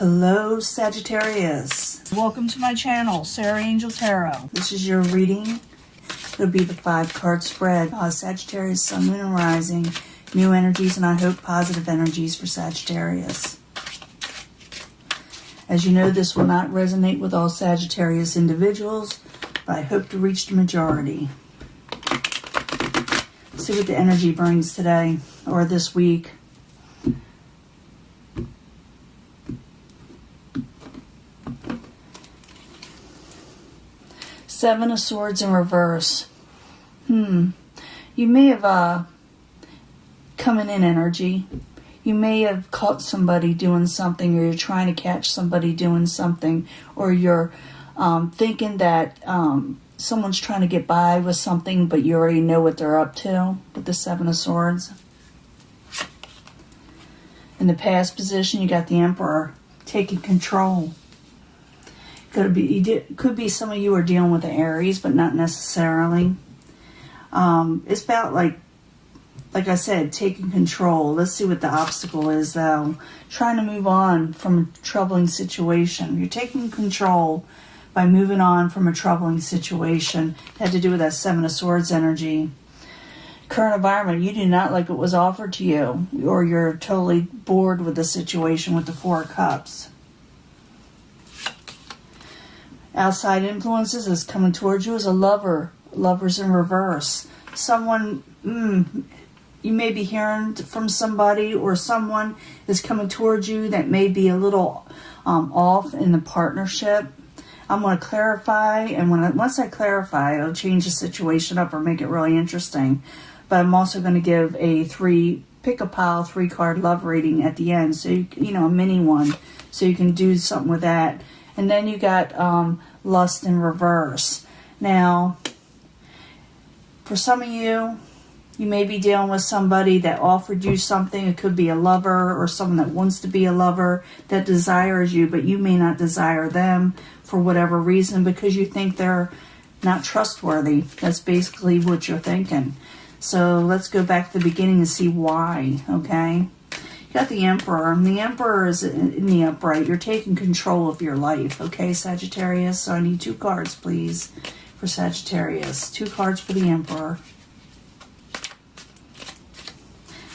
Hello, Sagittarius. Welcome to my channel, Sarah Angel Tarot. This is your reading. It'll be the 5-card spread. Sagittarius, Sun, Moon, and Rising. New energies, and I hope positive energies for Sagittarius. As you know, this will not resonate with all Sagittarius individuals, but I hope to reach the majority. Let's see what the energy brings today or this week. Seven of Swords in reverse. You may have coming in energy. You may have caught somebody doing something, or you're trying to catch somebody doing something, or you're thinking that someone's trying to get by with something, but you already know what they're up to with the Seven of Swords. In the past position, you got the Emperor taking control. Could be some of you are dealing with the Aries, but not necessarily. It's about like I said, taking control. Let's see what the obstacle is, though. Trying to move on from a troubling situation. You're taking control by moving on from a troubling situation. It had to do with that Seven of Swords energy. Current environment, you do not like what was offered to you, or you're totally bored with the situation with the Four of Cups. Outside influences is coming towards you as a lover. Lovers in reverse. Someone, you may be hearing from somebody, or someone is coming towards you that may be a little off in the partnership. I'm going to clarify, and once I clarify, it'll change the situation up or make it really interesting. But I'm also going to give a pick a pile 3-card love reading at the end, so you know, a mini one, so you can do something with that. And then you got lust in reverse. Now, for some of you, you may be dealing with somebody that offered you something. It could be a lover or someone that wants to be a lover, that desires you, but you may not desire them for whatever reason, because you think they're not trustworthy. That's basically what you're thinking. So let's go back to the beginning and see why, okay? You got the Emperor, and the Emperor is in the upright. You're taking control of your life, okay, Sagittarius? So I need 2 cards, please, for Sagittarius. 2 cards for the Emperor.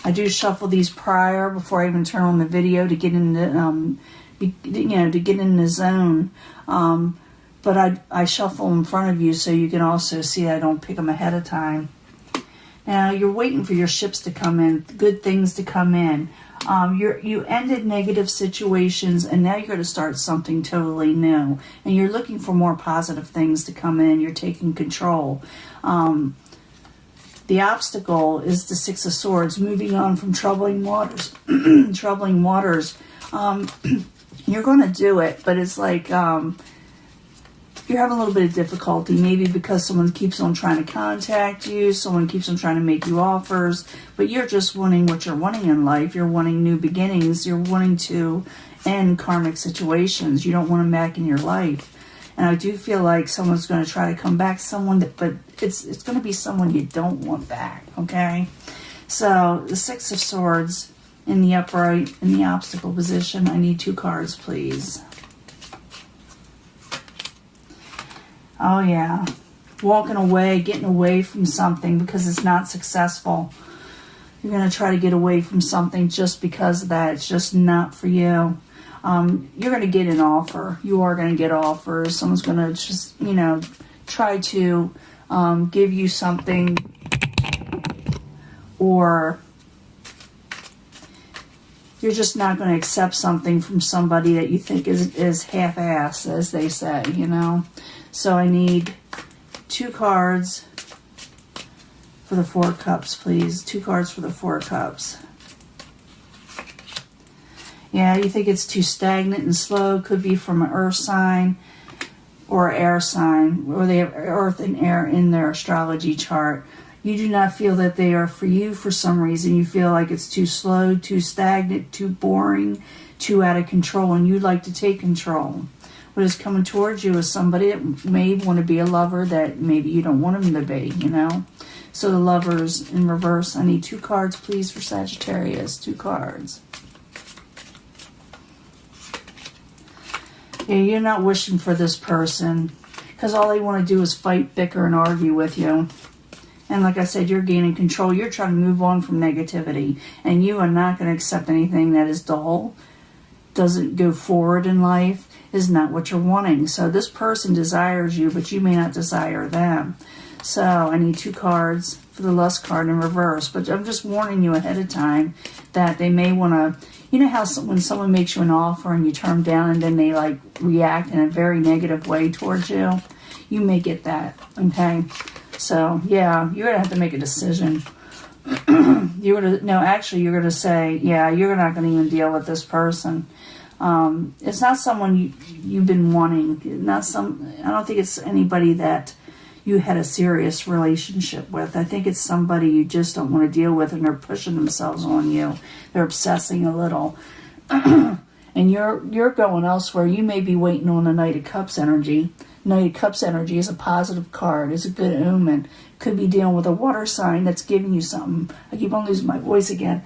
I do shuffle these prior before I even turn on the video to get in the, to get in the zone. But I shuffle in front of you so you can also see I don't pick them ahead of time. Now, you're waiting for your ships to come in, good things to come in. You ended negative situations, and now you're going to start something totally new. And you're looking for more positive things to come in. You're taking control. The obstacle is the 6 of Swords, moving on from troubling waters. Troubling waters. You're going to do it, but it's like you're having a little bit of difficulty, maybe because someone keeps on trying to contact you, someone keeps on trying to make you offers, but you're just wanting what you're wanting in life. You're wanting new beginnings. You're wanting to end karmic situations. You don't want them back in your life. And I do feel like someone's going to try to come back, but it's going to be someone you don't want back, okay? So the 6 of Swords in the upright, in the obstacle position. I need 2 cards, please. Oh, yeah. Walking away, getting away from something because it's not successful. You're going to try to get away from something just because of that. It's just not for you. You're going to get an offer. You are going to get offers. Someone's going to just, try to give you something, or you're just not going to accept something from somebody that you think is half-assed, as they say, So I need 2 cards for the 4 Cups, please. 2 cards for the 4 Cups. Yeah, you think it's too stagnant and slow. Could be from an earth sign or air sign, or they have earth and air in their astrology chart. You do not feel that they are for you for some reason. You feel like it's too slow, too stagnant, too boring, too out of control, and you'd like to take control. What is coming towards you is somebody that may want to be a lover that maybe you don't want them to be, So the Lovers in reverse. I need 2 cards, please, for Sagittarius. 2 cards. Yeah, you're not wishing for this person because all they want to do is fight, bicker, and argue with you. And like I said, you're gaining control. You're trying to move on from negativity. And you are not going to accept anything that is dull, doesn't go forward in life, is not what you're wanting. So this person desires you, but you may not desire them. So I need 2 cards for the lust card in reverse. But I'm just warning you ahead of time that they may want to, you know how when someone makes you an offer and you turn them down and then they like react in a very negative way towards you? You may get that, okay? So yeah, you're going to have to make a decision. You're going to say, yeah, you're not going to even deal with this person. It's not someone you've been wanting. I don't think it's anybody that you had a serious relationship with. I think it's somebody you just don't want to deal with, and they're pushing themselves on you. They're obsessing a little. And you're going elsewhere. You may be waiting on the Knight of Cups energy. Knight of Cups energy is a positive card. It's a good omen. Could be dealing with a water sign that's giving you something. I keep on losing my voice again.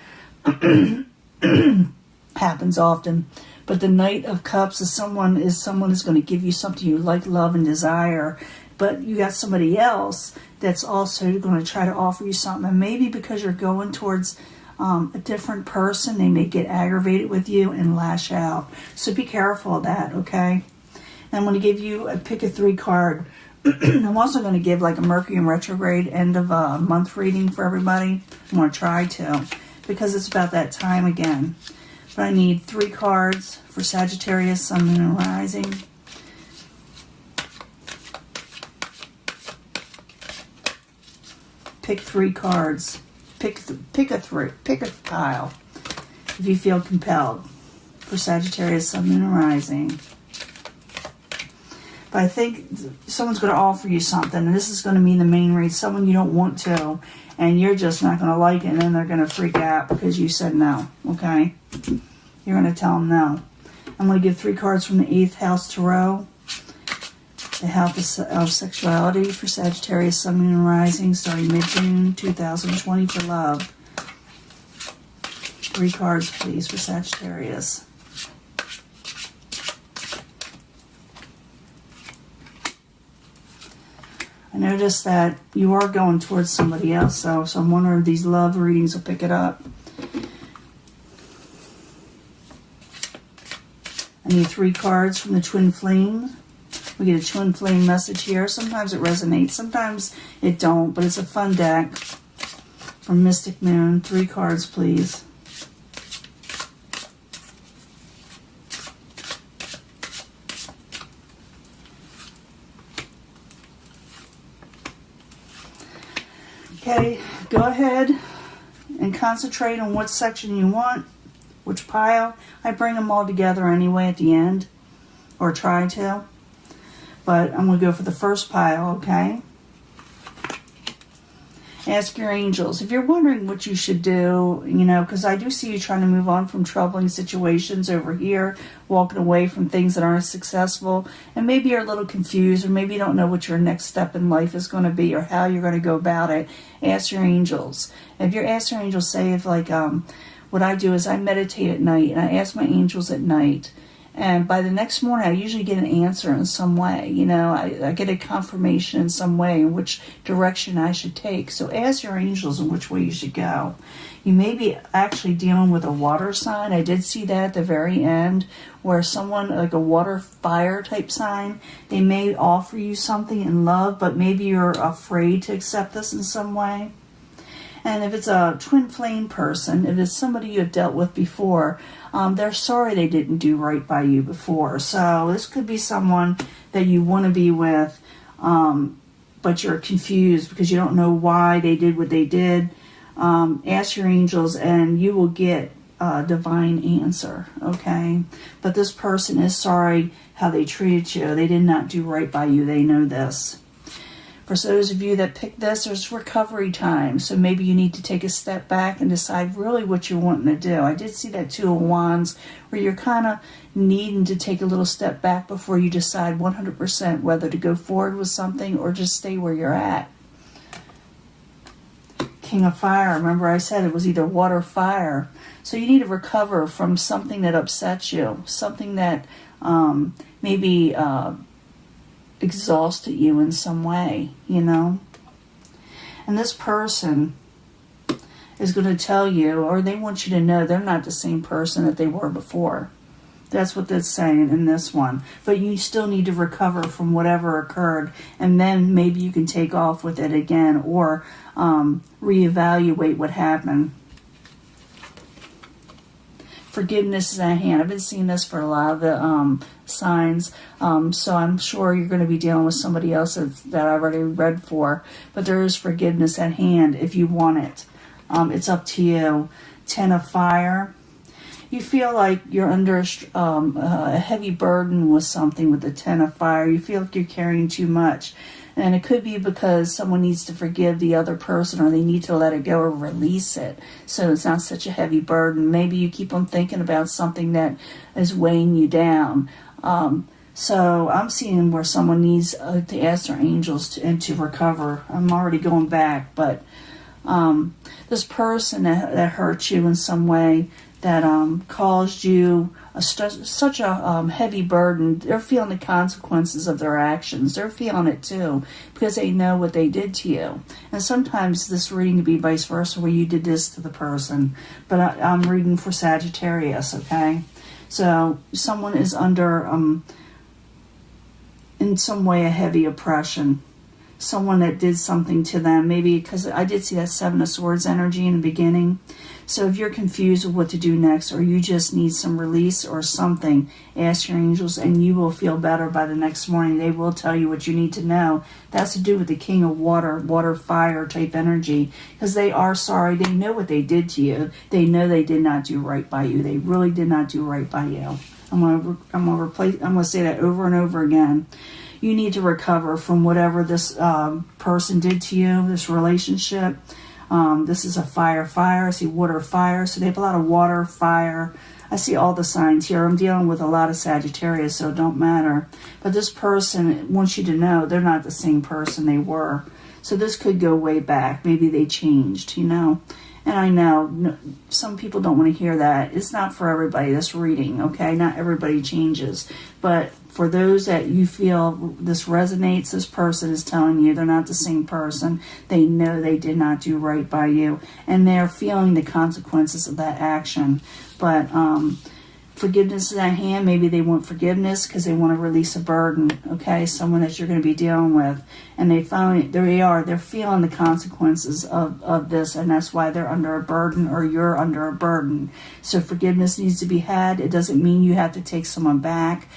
Happens often. But the Knight of Cups is someone who's going to give you something you like, love, and desire. But you got somebody else that's also going to try to offer you something. And maybe because you're going towards a different person, they may get aggravated with you and lash out. So be careful of that, okay? And I'm going to give you a pick a 3 card. I'm also going to give like a Mercury in retrograde end of month reading for everybody. I'm going to try to, because it's about that time again. But I need 3 cards for Sagittarius, Sun, Moon, and Rising. Pick 3 cards. Pick a pile if you feel compelled for Sagittarius, Sun, Moon, and Rising. But I think someone's going to offer you something, and this is going to mean the main read. Someone you don't want to, and you're just not going to like it, and then they're going to freak out because you said no, okay? You're going to tell them no. I'm going to give 3 cards from the 8th House Tarot. The House of Sexuality for Sagittarius, Sun, Moon, and Rising, starting mid-June 2020 for love. 3 cards, please, for Sagittarius. I noticed that you are going towards somebody else, so I'm wondering if these love readings will pick it up. I need 3 cards from the Twin Flame. We get a Twin Flame message here. Sometimes it resonates, sometimes it don't, but it's a fun deck. From Mystic Moon, 3 cards, please. Okay, go ahead and concentrate on what section you want, which pile. I bring them all together anyway at the end, or try to. But I'm going to go for the first pile, okay? Ask your angels. If you're wondering what you should do, you know, because I do see you trying to move on from troubling situations over here, walking away from things that aren't successful, and maybe you're a little confused, or maybe you don't know what your next step in life is going to be, or how you're going to go about it. Ask your angels. If you're asking your angels, say if like, what I do is I meditate at night, and I ask my angels at night. And by the next morning, I usually get an answer in some way. You know, I get a confirmation in some way in which direction I should take. So ask your angels in which way you should go. You may be actually dealing with a water sign. I did see that at the very end, where someone, like a water fire type sign, they may offer you something in love, but maybe you're afraid to accept this in some way. And if it's a twin flame person, if it's somebody you have dealt with before, they're sorry they didn't do right by you before. So this could be someone that you want to be with, but you're confused because you don't know why they did what they did. Ask your angels and you will get a divine answer, okay? But this person is sorry how they treated you. They did not do right by you. They know this. For those of you that picked this, there's recovery time. So maybe you need to take a step back and decide really what you're wanting to do. I did see that 2 of Wands where you're kind of needing to take a little step back before you decide 100% whether to go forward with something or just stay where you're at. King of Fire. Remember I said it was either water or fire. So you need to recover from something that upsets you, something that maybe exhausted you in some way, you know. And this person is going to tell you, or they want you to know, they're not the same person that they were before. That's what that's saying in this one. But you still need to recover from whatever occurred, and then maybe you can take off with it again, or reevaluate what happened. Forgiveness is at hand. I've been seeing this for a lot of the signs, so I'm sure you're going to be dealing with somebody else that I already read for. But there is forgiveness at hand if you want it. It's up to you. 10 of Fire. You feel like you're under a heavy burden with something with the 10 of Fire. You feel like you're carrying too much. And it could be because someone needs to forgive the other person, or they need to let it go or release it, so it's not such a heavy burden. Maybe you keep on thinking about something that is weighing you down. So I'm seeing where someone needs to ask their angels to recover. I'm already going back, but this person that hurt you in some way, that caused you such a heavy burden, they're feeling the consequences of their actions. They're feeling it too, because they know what they did to you. And sometimes this reading could be vice versa, where you did this to the person. But I'm reading for Sagittarius, okay? So someone is under, in some way, a heavy oppression. Someone that did something to them, maybe because I did see that 7 of Swords energy in the beginning. So if you're confused with what to do next, or you just need some release or something, ask your angels and you will feel better by the next morning. They will tell you what you need to know. That's to do with the King of Water, water, fire type energy, because they are sorry. They know what they did to you. They know they did not do right by you. They really did not do right by you. I'm gonna say that over and over again. You need to recover from whatever this person did to you, this relationship. This is a fire. I see water, fire. So they have a lot of water, fire. I see all the signs here. I'm dealing with a lot of Sagittarius, so it don't matter. But this person wants you to know they're not the same person they were. So this could go way back. Maybe they changed, you know. And I know some people don't want to hear that. It's not for everybody, this reading, okay? Not everybody changes. But for those that you feel this resonates, this person is telling you they're not the same person. They know they did not do right by you. And they're feeling the consequences of that action. But forgiveness is at hand. Maybe they want forgiveness because they want to release a burden, okay? Someone that you're going to be dealing with. And they're feeling the consequences of this, and that's why they're under a burden, or you're under a burden. So forgiveness needs to be had. It doesn't mean you have to take someone back.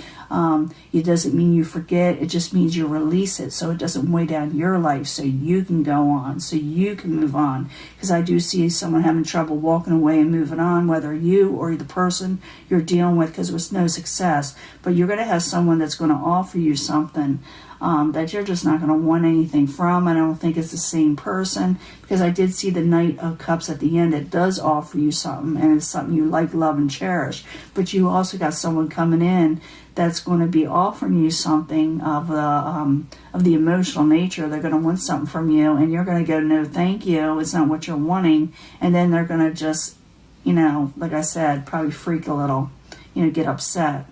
It doesn't mean you forget. It just means you release it so it doesn't weigh down your life, so you can go on, so you can move on. Because I do see someone having trouble walking away and moving on, whether you or the person you're dealing with, because it was no success. But you're going to have someone that's going to offer you something that you're just not going to want anything from. I don't think it's the same person, because I did see the Knight of Cups at the end. It does offer you something, and it's something you like, love, and cherish. But you also got someone coming in that's going to be offering you something of the emotional nature. They're going to want something from you, and you're going to go, no, thank you. It's not what you're wanting. And then they're going to just, you know, like I said, probably freak a little, you know, get upset.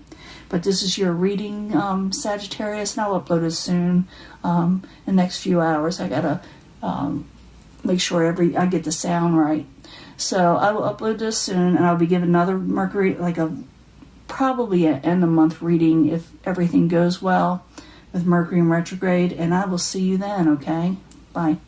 But this is your reading, Sagittarius, and I'll upload it soon. In the next few hours, I gotta make sure I get the sound right. So I will upload this soon, and I'll be giving another Mercury, probably an end of month reading if everything goes well with Mercury in retrograde. And I will see you then. Okay, bye.